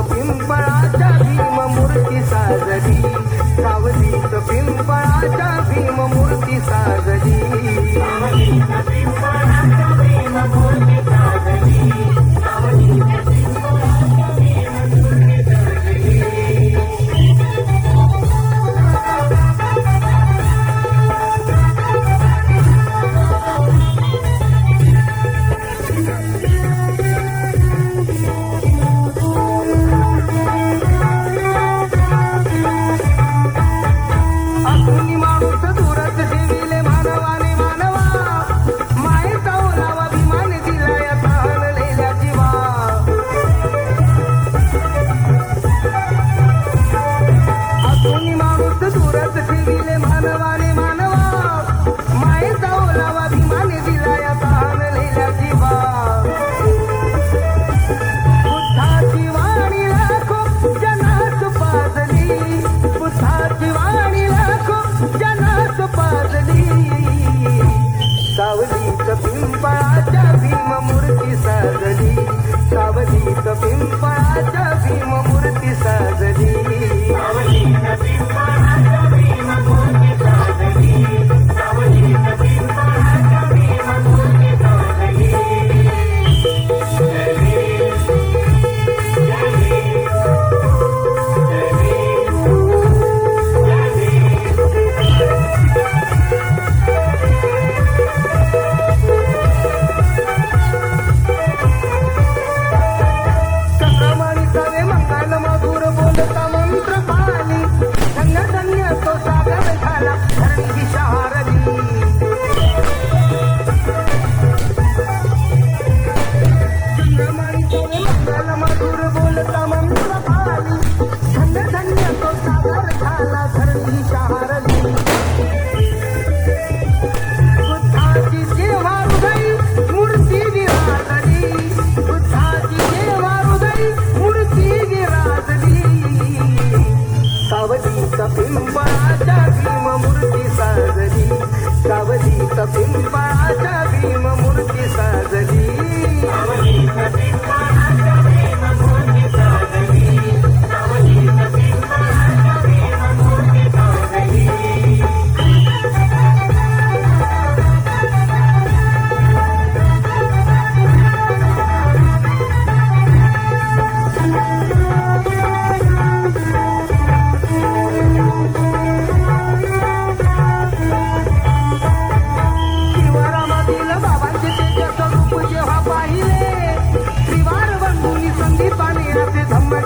पिंपळाच्या भीममूर्ती साजली, सावलीत पिंपळाच्या भीममूर्ती साजली, सावलीत पिंपळाच्या भीममूर्ती साजली, सावलीत पिंपळाच्या भीममूर्ती साजली. सावलीत पिंपळाच्या भीममूर्ती साजली, सावलीत पिंपळाच्या भीममूर्ती साजली, सावलीत पिंपळाच्या भीममूर्ती साजली, सावलीत पिंपळाच्या भीममूर्ती साजली. पिंपळाच्या भीममूर्ती साजली, सावलीत पिंपळाच्या भीममूर्ती साजली, सावलीत पिंपळाच्या भीममूर्ती साजली, सावलीत पिंपळाच्या भीममूर्ती साजली.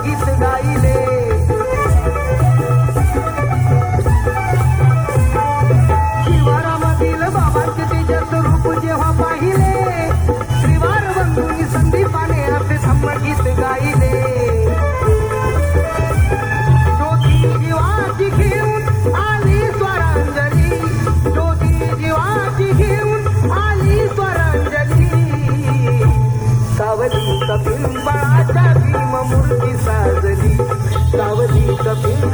गीत गाईले शिवारामधील बाबांचे तेजस रूप जेव्हा पाहिले, श्रीवार बंधूंनी संदीपाने असे धम्मगीत गाईले. ज्योती जीवाची घेऊन आली स्वरांजली, ज्योती जीवाची घेऊन आली स्वरांजली, सावलीत पिंपळाच्या भीममूर्ती साजली, सावलीत पिंपळाच्या